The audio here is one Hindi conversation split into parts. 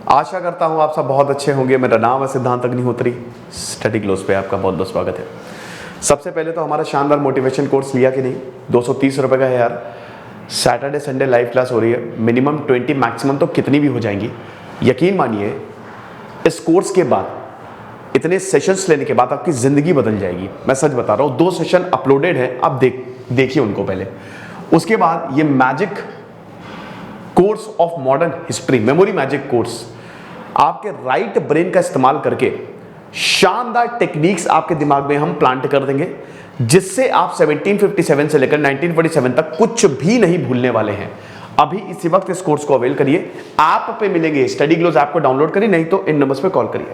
आशा करता हूँ आप सब बहुत अच्छे होंगे। मेरा नाम है सिद्धांत अग्निहोत्री। स्टडी ग्लोस पे आपका बहुत बहुत स्वागत है। सबसे पहले तो हमारा शानदार मोटिवेशन कोर्स लिया कि नहीं, 230 रुपये का है यार। सैटरडे संडे लाइव क्लास हो रही है, मिनिमम 20 मैक्सिमम तो कितनी भी हो जाएंगी। यकीन मानिए इस कोर्स के बाद, इतने सेशंस लेने के बाद आपकी ज़िंदगी बदल जाएगी। मैं सच बता रहा हूँ। 2 सेशन अपलोडेड है, आप देखिए उनको पहले। उसके बाद ये magic course of modern history, memory magic course, आपके राइट ब्रेन का इस्तेमाल करके शानदार टेक्निक्स आपके दिमाग में हम प्लांट कर देंगे, जिससे आप 1757 से लेकर 1947 तक कुछ भी नहीं भूलने वाले हैं। अभी इसी वक्त इस कोर्स को अवेल करिए। ऐप पे मिलेंगे, स्टडी ग्लोस ऐप को डाउनलोड करिए, नहीं तो इन नंबर्स पे कॉल करिए।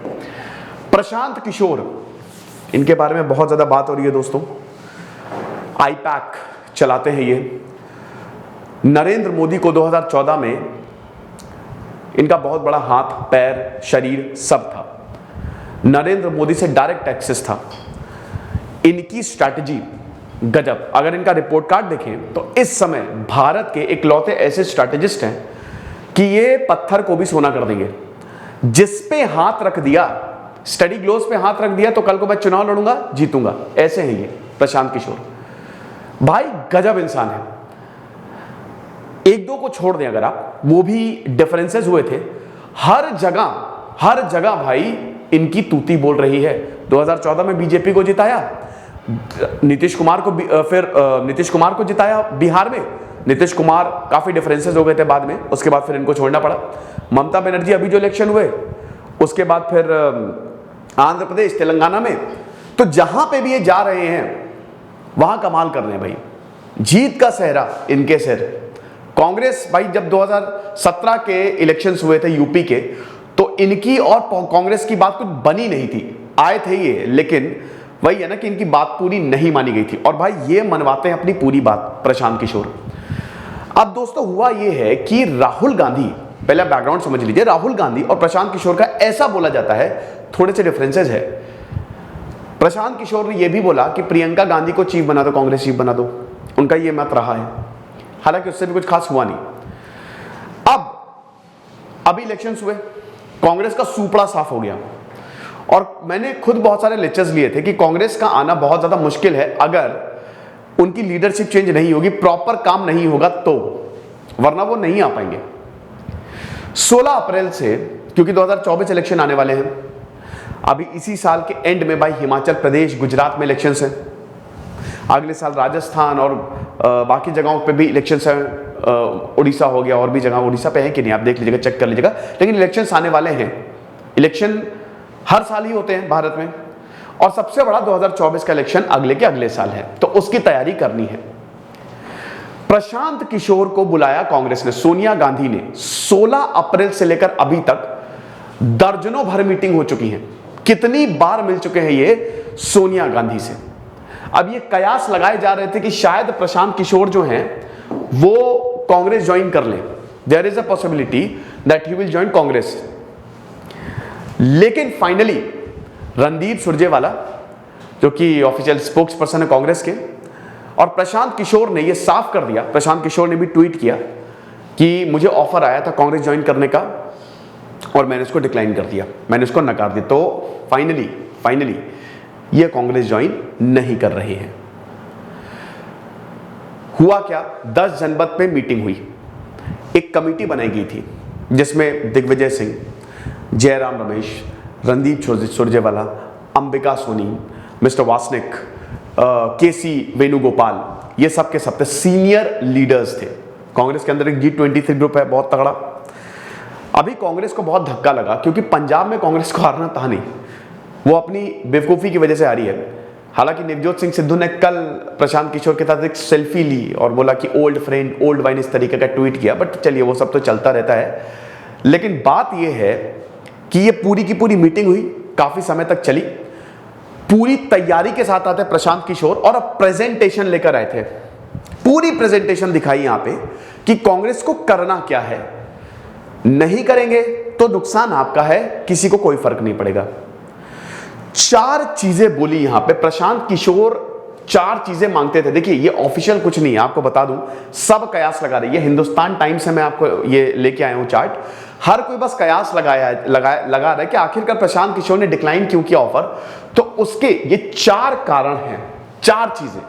प्रशांत किशोर, इनके बारे में बहुत ज्यादा बात हो रही है दोस्तों। आईपैक चलाते हैं ये। नरेंद्र मोदी को 2014 में इनका बहुत बड़ा हाथ, पैर, शरीर सब था। नरेंद्र मोदी से डायरेक्ट एक्सेस था। इनकी स्ट्रैटेजी गजब। अगर इनका रिपोर्ट कार्ड देखें तो इस समय भारत के इकलौते ऐसे स्ट्रैटेजिस्ट हैं कि ये पत्थर को भी सोना कर देंगे। जिस पे हाथ रख दिया, स्टडी ग्लोस पे हाथ रख दिया, तो कल को मैं चुनाव लड़ूंगा, जीतूंगा। ऐसे हैं ये प्रशांत किशोर भाई, गजब इंसान है। एक दो को छोड़ दें अगर आप, वो भी डिफरेंसेस हुए थे। हर जगह भाई इनकी तूती बोल रही है। 2014 में बीजेपी को जिताया, नीतीश कुमार को जिताया बिहार में। नीतीश कुमार काफी डिफरेंसेस हो गए थे बाद में, उसके बाद फिर इनको छोड़ना पड़ा। ममता बनर्जी अभी जो इलेक्शन हुए, उसके बाद फिर आंध्र प्रदेश, तेलंगाना में, तो जहां पे भी ये जा रहे हैं वहां कमाल कर रहे हैं भाई। जीत का सेहरा इनके सिर। कांग्रेस भाई, जब 2017 के इलेक्शंस हुए थे यूपी के, तो इनकी और कांग्रेस की बात कुछ बनी नहीं थी। आए थे ये, लेकिन वही है ना कि इनकी बात पूरी नहीं मानी गई थी। और भाई ये मनवाते हैं अपनी पूरी बात प्रशांत किशोर। अब दोस्तों हुआ ये है कि राहुल गांधी, पहले बैकग्राउंड समझ लीजिए। राहुल गांधी और प्रशांत किशोर का ऐसा बोला जाता है, थोड़े से डिफरेंसेस है। प्रशांत किशोर ने यह भी बोला कि प्रियंका गांधी को चीफ बना दो, कांग्रेस चीफ बना दो। उनका यह मत रहा है, हालांकि उससे भी कुछ खास हुआ नहीं। अभी इलेक्शंस हुए, कांग्रेस का सुपड़ा साफ हो गया। और मैंने खुद बहुत सारे लेक्चर्स लिए थे कि कांग्रेस का आना बहुत ज्यादा मुश्किल है अगर उनकी लीडरशिप चेंज नहीं होगी, प्रॉपर काम नहीं होगा तो, वरना वो नहीं आ पाएंगे। 16 अप्रैल से, क्योंकि 2024 इलेक्शन आने वाले हैं, अभी इसी साल के एंड में भाई हिमाचल प्रदेश, गुजरात में इलेक्शंस हैं। अगले साल राजस्थान और बाकी जगहों पे भी इलेक्शंस हैं। उड़ीसा हो गया, और भी जगह। उड़ीसा पे है कि नहीं आप देख लीजिएगा, चेक कर लीजिएगा। लेकिन इलेक्शंस आने वाले हैं। इलेक्शन हर साल ही होते हैं भारत में, और सबसे बड़ा 2024 का इलेक्शन अगले के अगले साल है, तो उसकी तैयारी करनी है। प्रशांत किशोर को बुलाया कांग्रेस ने, सोनिया गांधी ने। 16 अप्रैल से लेकर अभी तक दर्जनों भर मीटिंग हो चुकी हैं। कितनी बार मिल चुके हैं ये सोनिया गांधी से। अब ये कयास लगाए जा रहे थे कि शायद प्रशांत किशोर जो हैं वो कांग्रेस ज्वाइन कर ले। There is a possibility that he will join Congress. लेकिन फाइनली रणदीप सुरजेवाला, जो कि ऑफिशियल स्पोक्स पर्सन है कांग्रेस के, और प्रशांत किशोर ने ये साफ कर दिया। प्रशांत किशोर ने भी ट्वीट किया कि मुझे ऑफर आया था कांग्रेस ज्वाइन करने का और मैंने उसको डिक्लाइन कर दिया, मैंने उसको नकार दिया। तो फाइनली ये कांग्रेस ज्वाइन नहीं कर रहे हैं। हुआ क्या, 10 जनवरी पे मीटिंग हुई। एक कमेटी बनाई गई थी जिसमें दिग्विजय सिंह, जयराम रमेश, रणदीप सुरजेवाला, अंबिका सोनी, मिस्टर वासनिक, केसी वेणुगोपाल, ये सब के सब सीनियर लीडर्स थे। कांग्रेस के अंदर एक G23 ग्रुप है बहुत तगड़ा। अभी कांग्रेस को बहुत धक्का लगा, क्योंकि पंजाब में कांग्रेस को हारना था नहीं, वो अपनी बेवकूफ़ी की वजह से हारी है। हालांकि नवजोत सिंह सिद्धू ने कल प्रशांत किशोर के साथ एक सेल्फी ली और बोला कि ओल्ड फ्रेंड ओल्ड वाइन, इस तरीके का ट्वीट किया। बट चलिए, वो सब तो चलता रहता है। लेकिन बात यह है कि ये पूरी की पूरी मीटिंग हुई, काफी समय तक चली। पूरी तैयारी के साथ आते प्रशांत किशोर और अब प्रेजेंटेशन लेकर आए थे। पूरी प्रेजेंटेशन दिखाई यहां पे कि कांग्रेस को करना क्या है। नहीं करेंगे तो नुकसान आपका है, किसी को कोई फर्क नहीं पड़ेगा। 4 चीजें बोली यहां पे प्रशांत किशोर। 4 चीजें मांगते थे। देखिए, ये ऑफिशियल कुछ नहीं है, आपको बता दूं, सब कयास लगा रही है। हिंदुस्तान टाइम्स से मैं आपको ये लेके आया हूं चार्ट। हर कोई बस कयास लगा रहा है कि आखिरकार प्रशांत किशोर ने डिक्लाइन क्यों किया ऑफर। तो उसके ये 4 कारण हैं, 4 चीजें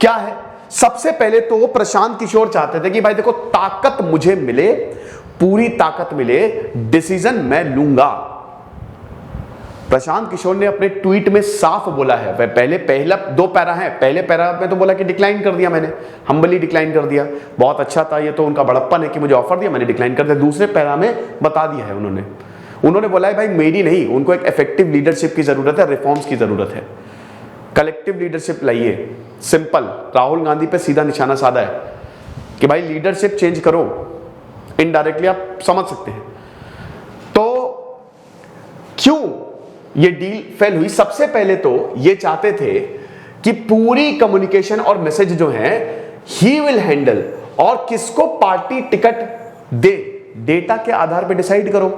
क्या है। सबसे पहले तो प्रशांत किशोर चाहते थे कि भाई देखो ताकत मुझे मिले, पूरी ताकत मिले, डिसीजन मैं लूंगा। प्रशांत किशोर ने अपने ट्वीट में साफ बोला है, पहला 2 पैरा है, पहले पैरा में तो बोला कि डिक्लाइन कर दिया मैंने, हम्बली डिक्लाइन कर दिया, बहुत अच्छा था, ये तो उनका बड़प्पन है कि मुझे ऑफर दिया मैंने डिक्लाइन कर दिया। दूसरे पैरा में बता दिया है उन्होंने बोला है भाई मेरी नहीं, उनको एक इफेक्टिव लीडरशिप की जरूरत है, रिफॉर्म्स की जरूरत है, कलेक्टिव लीडरशिप लाइए। सिंपल, राहुल गांधी पे सीधा निशाना साधा है कि भाई लीडरशिप चेंज करो। इनडायरेक्टली आप समझ सकते हैं। तो क्यों ये डील फेल हुई? सबसे पहले तो ये चाहते थे कि पूरी कम्युनिकेशन और मैसेज जो है ही विल हैंडल, और किसको पार्टी टिकट दे डेटा के आधार पे डिसाइड करो।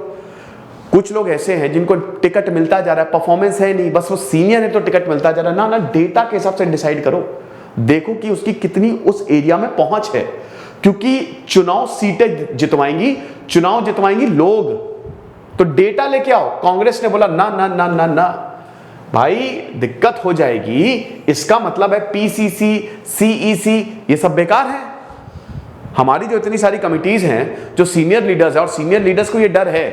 कुछ लोग ऐसे हैं जिनको टिकट मिलता जा रहा है, परफॉर्मेंस है नहीं, बस वो सीनियर है तो टिकट मिलता जा रहा है। ना डेटा के हिसाब से डिसाइड करो, देखो कि उसकी कितनी उस एरिया में पहुंच है, क्योंकि चुनाव सीटें जितवाएंगी लोग। तो डेटा लेके आओ। कांग्रेस ने बोला ना ना ना ना ना भाई दिक्कत हो जाएगी, इसका मतलब है पीसीसी, सीईसी ये सब बेकार है। हमारी जो इतनी सारी कमिटीज हैं, जो सीनियर लीडर्स है, और सीनियर लीडर्स को ये डर है।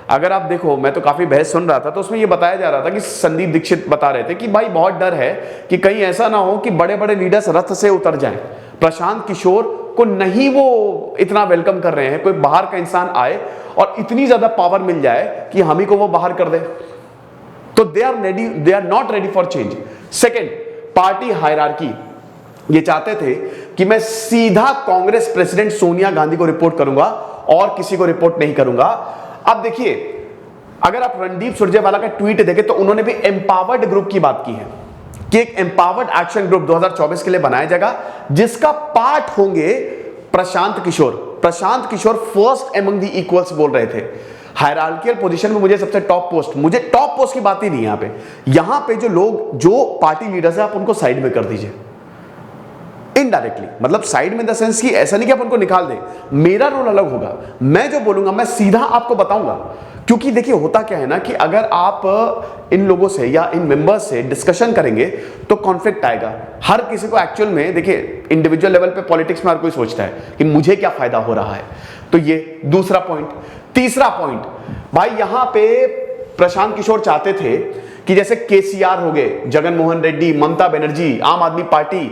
अगर आप देखो, मैं तो काफी बहस सुन रहा था, तो उसमें ये बताया जा रहा था कि संदीप दीक्षित बता रहे थे कि भाई बहुत डर है कि कहीं ऐसा ना हो कि बड़े बड़े लीडर्स रथ से उतर जाएं, प्रशांत किशोर को नहीं वो इतना वेलकम कर रहे हैं, कोई बाहर का इंसान आए और इतनी ज्यादा पावर मिल जाए कि हम ही को वो बाहर कर दे। तो they are not ready for change. Second, party hierarchy. ये चाहते थे कि मैं सीधा कांग्रेस प्रेसिडेंट सोनिया गांधी को रिपोर्ट करूंगा और किसी को रिपोर्ट नहीं करूंगा। अब देखिए, अगर आप रणदीप सुरजेवाला का ट्वीट देखें तो उन्होंने भी एम्पावर्ड ग्रुप की बात की है कि एक एम्पावर्ड एक्शन ग्रुप 2024 के लिए बनाया जाएगा, जिसका पार्ट होंगे Prashant Kishor first among the equals बोल रहे थे। हायरार्कियल पोजीशन में मुझे सबसे टॉप पोस्ट की बात ही नहीं। यहां पे जो लोग, जो पार्टी लीडर्स है, आप उनको साइड में कर दीजिए इनडायरेक्टली। मतलब साइड में इन द सेंस कि ऐसा नहीं कि आप उनको निकाल दें, मेरा रोल अलग होगा, मैं जो बोलूंगा मैं सीधा आपको बताऊंगा। क्योंकि देखिए होता क्या है ना कि अगर आप इन लोगों से या इन मेंबर्स से डिस्कशन करेंगे तो कॉन्फ्लिक्ट आएगा। हर किसी को एक्चुअल में, देखिए इंडिविजुअल लेवल पे पॉलिटिक्स में हर कोई सोचता है कि मुझे क्या फायदा हो रहा है। तो ये दूसरा पॉइंट। तीसरा पॉइंट, भाई यहां पे प्रशांत किशोर चाहते थे कि जैसे केसीआर हो गए, जगन मोहन रेड्डी, ममता बनर्जी, आम आदमी पार्टी,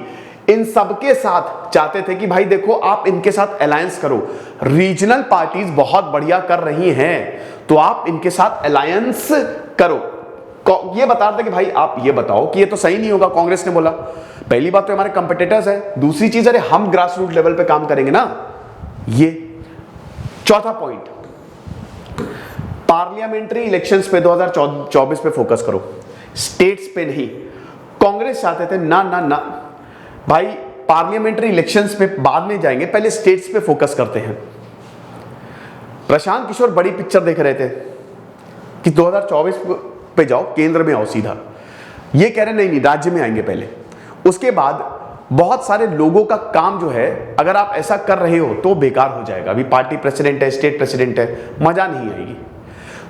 इन सबके साथ चाहते थे कि भाई देखो आप इनके साथ अलायंस करो, रीजनल पार्टीज बहुत बढ़िया कर रही हैं तो आप इनके साथ अलायंस करो। ये बता रहे थे कि भाई आप ये बताओ कि ये तो सही नहीं होगा। कांग्रेस ने बोला पहली बात तो हमारे कंपिटिटर्स है, दूसरी चीज अरे हम ग्रास रूट लेवल पे काम करेंगे ना। ये चौथा पॉइंट, पार्लियामेंट्री इलेक्शंस पे 2024 पे फोकस करो, स्टेट्स पे नहीं। कांग्रेस चाहते थे ना ना ना भाई पार्लियामेंट्री इलेक्शंस पे बाद में जाएंगे, पहले स्टेट्स पे फोकस करते हैं। प्रशांत किशोर बड़ी पिक्चर देख रहे थे कि 2024 पे जाओ, केंद्र में आओ सीधा। ये कह रहे नहीं राज्य में आएंगे पहले, उसके बाद बहुत सारे लोगों का काम जो है अगर आप ऐसा कर रहे हो तो बेकार हो जाएगा। अभी पार्टी प्रेसिडेंट है, स्टेट प्रेसिडेंट है, मजा नहीं आएगी।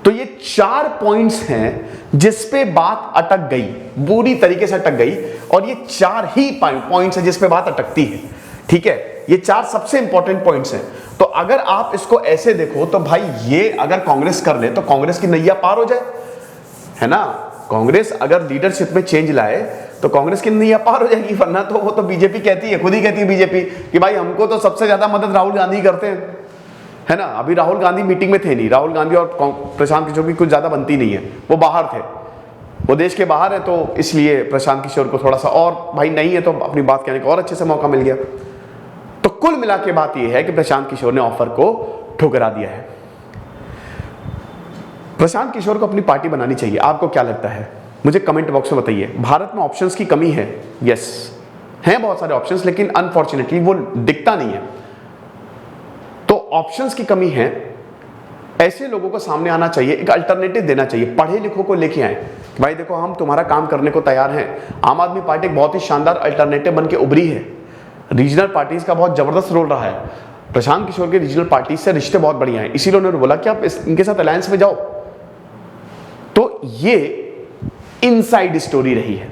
तो ये 4 पॉइंट्स हैं जिस पे बात अटक गई, बुरी तरीके से अटक गई, और ये 4 ही पॉइंट्स हैं जिस पे बात अटकती है। ठीक है, ये 4 सबसे इंपॉर्टेंट पॉइंट्स हैं। तो अगर आप इसको ऐसे देखो तो भाई ये अगर कांग्रेस कर ले तो कांग्रेस की नैया पार हो जाए, है ना। कांग्रेस अगर लीडरशिप में चेंज लाए तो कांग्रेस की नैया पार हो जाएगी, वरना तो वो तो बीजेपी कहती है, खुद ही कहती है बीजेपी कि भाई हमको तो सबसे ज्यादा मदद राहुल गांधी करते हैं, है ना। अभी राहुल गांधी मीटिंग में थे नहीं, राहुल गांधी और प्रशांत किशोर की कुछ ज्यादा बनती नहीं है, वो बाहर थे, वो देश के बाहर है, तो इसलिए प्रशांत किशोर को थोड़ा सा और भाई नहीं है तो अपनी बात कहने का और अच्छे से मौका मिल गया। तो कुल मिला के बात यह है कि प्रशांत किशोर ने ऑफर को ठुकरा दिया है। प्रशांत किशोर को अपनी पार्टी बनानी चाहिए, आपको क्या लगता है मुझे कमेंट बॉक्स में बताइए। भारत में ऑप्शंस की कमी है, यस हैं बहुत सारे ऑप्शंस, लेकिन अनफॉर्चुनेटली वो दिखता नहीं है। तो ऑप्शंस की कमी है, ऐसे लोगों को सामने आना चाहिए, एक अल्टरनेटिव देना चाहिए, पढ़े लिखों को लेके आए कि भाई देखो हम तुम्हारा काम करने को तैयार हैं। आम आदमी पार्टी एक बहुत ही शानदार अल्टरनेटिव बन के उभरी है, रीजनल पार्टीज का बहुत जबरदस्त रोल रहा है। प्रशांत किशोर के रीजनल पार्टी से रिश्ते बहुत बढ़िया हैं, इसीलिए उन्होंने बोला कि आप इनके साथ अलायंस में जाओ। तो ये इनसाइड स्टोरी रही है।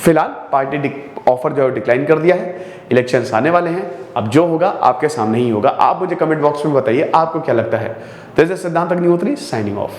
फिलहाल पार्टी ऑफर जो है डिक्लाइन कर दिया है, इलेक्शंस आने वाले हैं, अब जो होगा आपके सामने ही होगा। आप मुझे कमेंट बॉक्स में बताइए आपको क्या लगता है। दिस इज सिद्धांत अग्निहोत्री साइनिंग ऑफ।